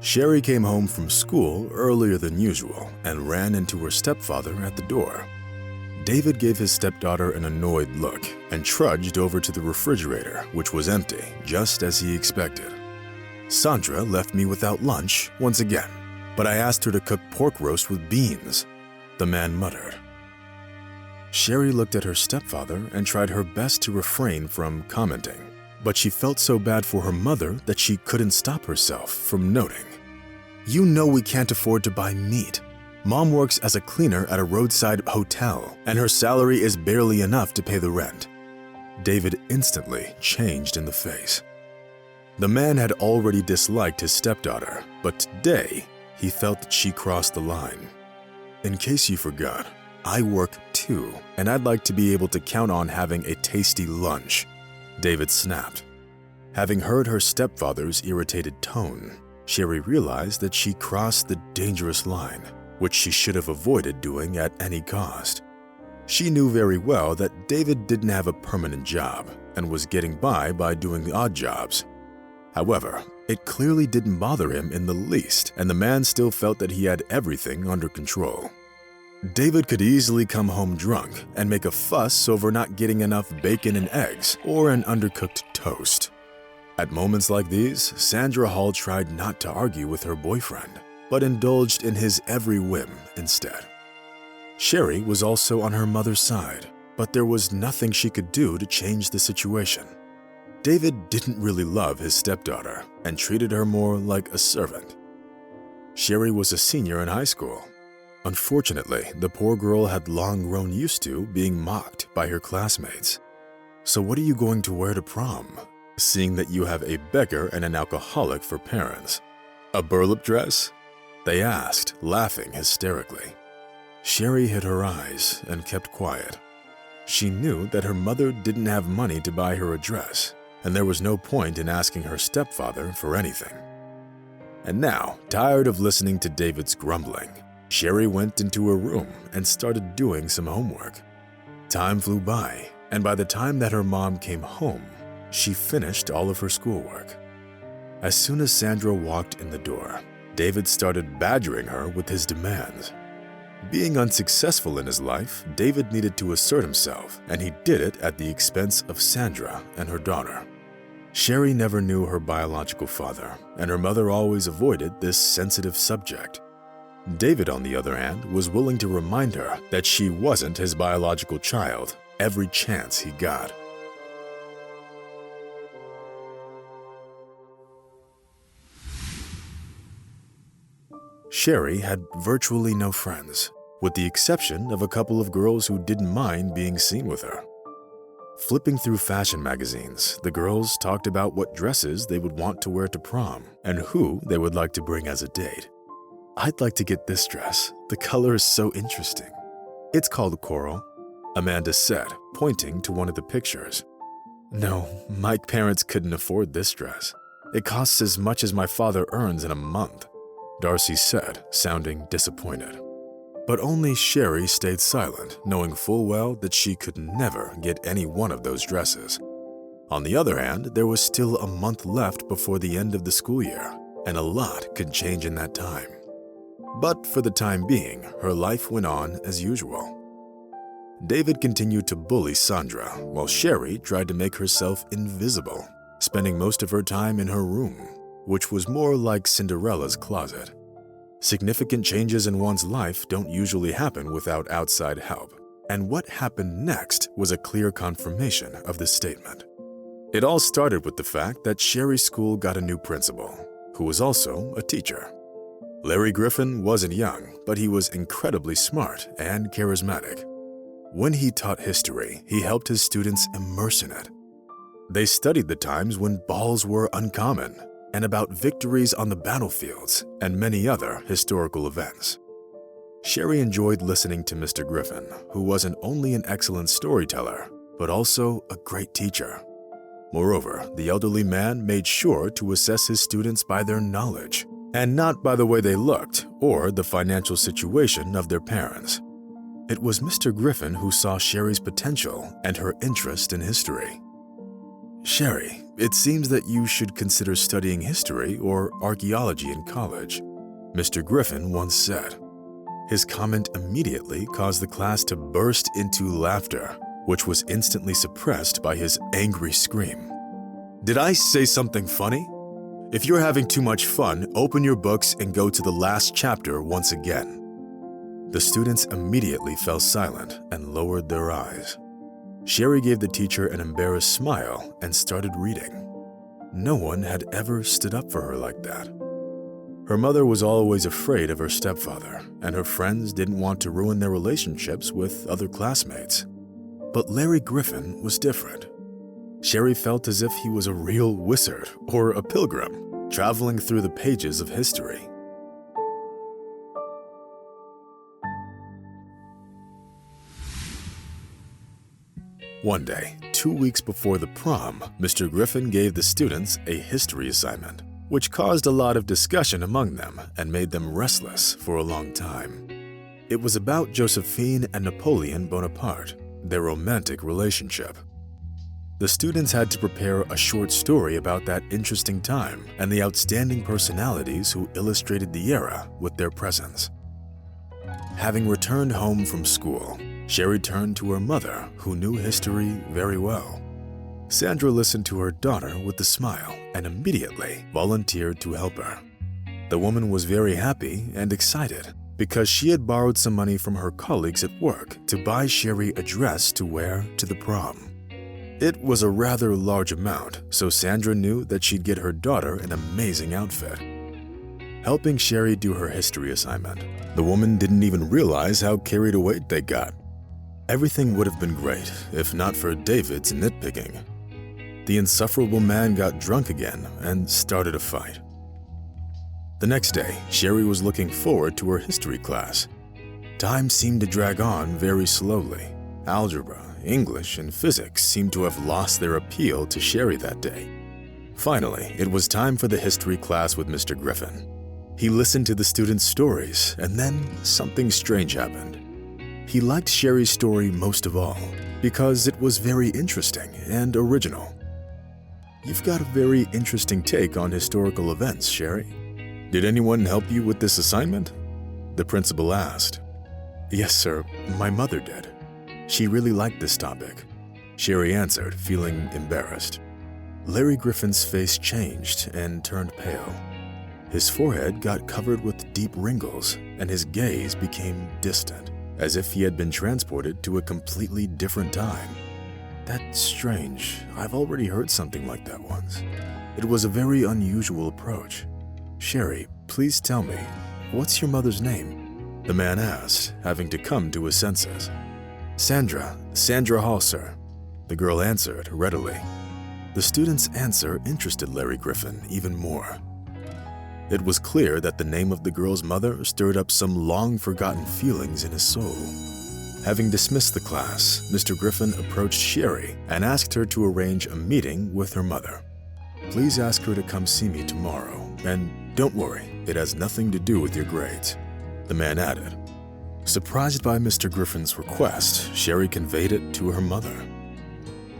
Sherry came home from school earlier than usual and ran into her stepfather at the door. David gave his stepdaughter an annoyed look and trudged over to the refrigerator, which was empty, just as he expected. Sandra left me without lunch once again, but I asked her to cook pork roast with beans, the man muttered. Sherry looked at her stepfather and tried her best to refrain from commenting, but she felt so bad for her mother that she couldn't stop herself from noting, "You know we can't afford to buy meat. Mom works as a cleaner at a roadside hotel, and her salary is barely enough to pay the rent." David instantly changed in the face. The man had already disliked his stepdaughter, but today he felt that she crossed the line. "In case you forgot, I work too, and I'd like to be able to count on having a tasty lunch," David snapped. Having heard her stepfather's irritated tone, Sherry realized that she crossed the dangerous line, which she should have avoided doing at any cost. She knew very well that David didn't have a permanent job and was getting by doing odd jobs. However, it clearly didn't bother him in the least, and the man still felt that he had everything under control. David could easily come home drunk and make a fuss over not getting enough bacon and eggs or an undercooked toast. At moments like these, Sandra Hall tried not to argue with her boyfriend, but indulged in his every whim instead. Sherry was also on her mother's side, but there was nothing she could do to change the situation. David didn't really love his stepdaughter and treated her more like a servant. Sherry was a senior in high school. Unfortunately, the poor girl had long grown used to being mocked by her classmates. "So what are you going to wear to prom, seeing that you have a beggar and an alcoholic for parents? A burlap dress?" they asked, laughing hysterically. Sherry hid her eyes and kept quiet. She knew that her mother didn't have money to buy her a dress, and there was no point in asking her stepfather for anything. And now, tired of listening to David's grumbling, Sherry went into her room and started doing some homework. Time flew by, and by the time that her mom came home, she finished all of her schoolwork. As soon as Sandra walked in the door, David started badgering her with his demands. Being unsuccessful in his life, David needed to assert himself, and he did it at the expense of Sandra and her daughter. Sherry never knew her biological father, and her mother always avoided this sensitive subject. David, on the other hand, was willing to remind her that she wasn't his biological child every chance he got. Sherry had virtually no friends, with the exception of a couple of girls who didn't mind being seen with her. Flipping through fashion magazines, the girls talked about what dresses they would want to wear to prom and who they would like to bring as a date. "I'd like to get this dress. The color is so interesting." "It's called coral," Amanda said, pointing to one of the pictures. "No, my parents couldn't afford this dress. It costs as much as my father earns in a month," Darcy said, sounding disappointed. But only Sherry stayed silent, knowing full well that she could never get any one of those dresses. On the other hand, there was still a month left before the end of the school year, and a lot could change in that time. But for the time being, her life went on as usual. David continued to bully Sandra, while Sherry tried to make herself invisible, spending most of her time in her room, which was more like Cinderella's closet. Significant changes in one's life don't usually happen without outside help, and what happened next was a clear confirmation of this statement. It all started with the fact that Sherry's school got a new principal, who was also a teacher. Larry Griffin wasn't young, but he was incredibly smart and charismatic. When he taught history, he helped his students immerse in it. They studied the times when balls were uncommon, and about victories on the battlefields and many other historical events. Sherry enjoyed listening to Mr. Griffin, who wasn't only an excellent storyteller, but also a great teacher. Moreover, the elderly man made sure to assess his students by their knowledge, and not by the way they looked or the financial situation of their parents. It was Mr. Griffin who saw Sherry's potential and her interest in history. "Sherry, it seems that you should consider studying history or archaeology in college," Mr. Griffin once said. His comment immediately caused the class to burst into laughter, which was instantly suppressed by his angry scream. "Did I say something funny? If you're having too much fun, open your books and go to the last chapter once again." The students immediately fell silent and lowered their eyes. Sherry gave the teacher an embarrassed smile and started reading. No one had ever stood up for her like that. Her mother was always afraid of her stepfather, and her friends didn't want to ruin their relationships with other classmates. But Larry Griffin was different. Sherry felt as if he was a real wizard or a pilgrim, traveling through the pages of history. One day, 2 weeks before the prom, Mr. Griffin gave the students a history assignment, which caused a lot of discussion among them and made them restless for a long time. It was about Josephine and Napoleon Bonaparte, their romantic relationship. The students had to prepare a short story about that interesting time and the outstanding personalities who illustrated the era with their presence. Having returned home from school, Sherry turned to her mother, who knew history very well. Sandra listened to her daughter with a smile and immediately volunteered to help her. The woman was very happy and excited because she had borrowed some money from her colleagues at work to buy Sherry a dress to wear to the prom. It was a rather large amount, so Sandra knew that she'd get her daughter an amazing outfit. Helping Sherry do her history assignment, the woman didn't even realize how carried away they got. Everything would have been great if not for David's nitpicking. The insufferable man got drunk again and started a fight. The next day, Sherry was looking forward to her history class. Time seemed to drag on very slowly. Algebra, English, and physics seemed to have lost their appeal to Sherry that day. Finally, it was time for the history class with Mr. Griffin. He listened to the students' stories, and then something strange happened. He liked Sherry's story most of all because it was very interesting and original. "You've got a very interesting take on historical events, Sherry. Did anyone help you with this assignment?" the principal asked. "Yes, sir, my mother did. She really liked this topic," Sherry answered, feeling embarrassed. Larry Griffin's face changed and turned pale. His forehead got covered with deep wrinkles, and his gaze became distant, as if he had been transported to a completely different time. "That's strange. I've already heard something like that once. It was a very unusual approach. Sherry, please tell me, what's your mother's name?" the man asked, having to come to his senses. Sandra Hall, sir," the girl answered readily. The student's answer interested Larry Griffin even more. It was clear that the name of the girl's mother stirred up some long-forgotten feelings in his soul. Having dismissed the class, Mr. Griffin approached Sherry and asked her to arrange a meeting with her mother. "Please ask her to come see me tomorrow, and don't worry, it has nothing to do with your grades," the man added. Surprised by Mr. Griffin's request, Sherry conveyed it to her mother.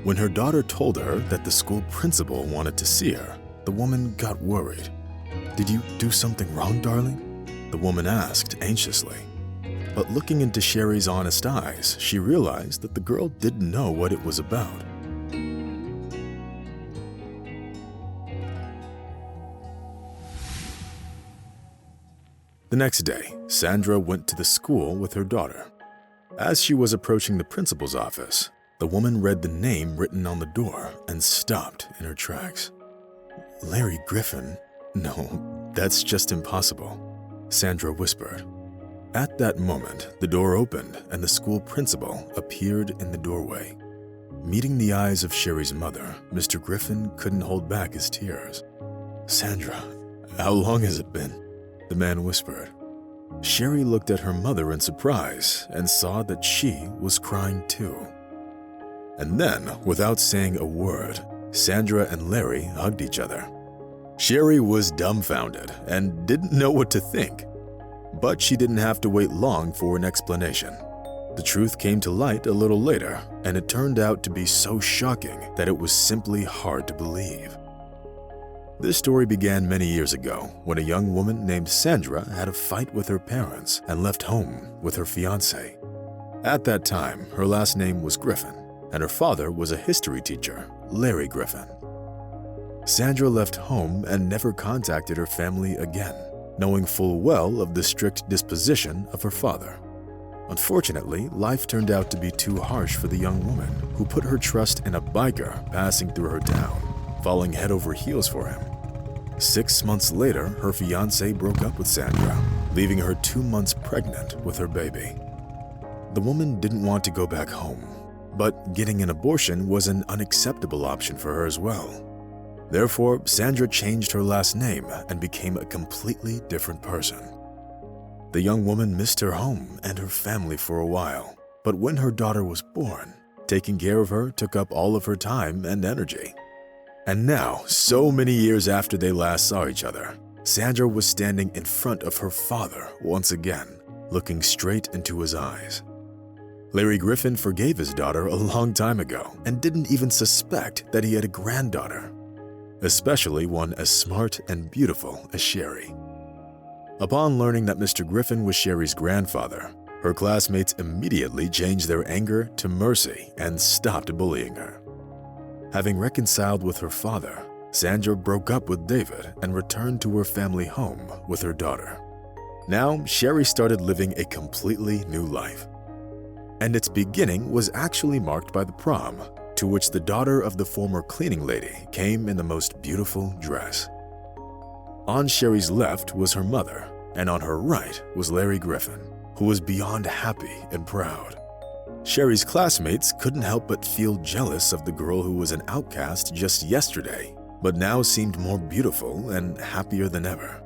When her daughter told her that the school principal wanted to see her, the woman got worried. "Did you do something wrong, darling?" the woman asked anxiously. But looking into Sherry's honest eyes, she realized that the girl didn't know what it was about. The next day, Sandra went to the school with her daughter. As she was approaching the principal's office, the woman read the name written on the door and stopped in her tracks. "Larry Griffin? No, that's just impossible," Sandra whispered. At that moment, the door opened and the school principal appeared in the doorway. Meeting the eyes of Sherry's mother, Mr. Griffin couldn't hold back his tears. "Sandra, how long has it been?" the man whispered. Sherry looked at her mother in surprise and saw that she was crying too. And then, without saying a word, Sandra and Larry hugged each other. Sherry was dumbfounded and didn't know what to think. But she didn't have to wait long for an explanation. The truth came to light a little later, and it turned out to be so shocking that it was simply hard to believe. This story began many years ago when a young woman named Sandra had a fight with her parents and left home with her fiancé. At that time, her last name was Griffin, and her father was a history teacher, Larry Griffin. Sandra left home and never contacted her family again, knowing full well of the strict disposition of her father. Unfortunately, life turned out to be too harsh for the young woman, who put her trust in a biker passing through her town, falling head over heels for him. 6 months later, her fiancé broke up with Sandra, leaving her 2 months pregnant with her baby. The woman didn't want to go back home, but getting an abortion was an unacceptable option for her as well. Therefore, Sandra changed her last name and became a completely different person. The young woman missed her home and her family for a while, but when her daughter was born, taking care of her took up all of her time and energy. And now, so many years after they last saw each other, Sandra was standing in front of her father once again, looking straight into his eyes. Larry Griffin forgave his daughter a long time ago and didn't even suspect that he had a granddaughter, especially one as smart and beautiful as Sherry. Upon learning that Mr. Griffin was Sherry's grandfather, her classmates immediately changed their anger to mercy and stopped bullying her. Having reconciled with her father, Sandra broke up with David and returned to her family home with her daughter. Now, Sherry started living a completely new life. And its beginning was actually marked by the prom, to which the daughter of the former cleaning lady came in the most beautiful dress. On Sherry's left was her mother, and on her right was Larry Griffin, who was beyond happy and proud. Sherry's classmates couldn't help but feel jealous of the girl who was an outcast just yesterday, but now seemed more beautiful and happier than ever.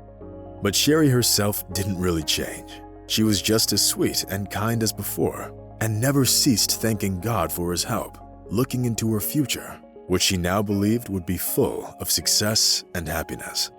But Sherry herself didn't really change. She was just as sweet and kind as before, and never ceased thanking God for his help, looking into her future, which she now believed would be full of success and happiness.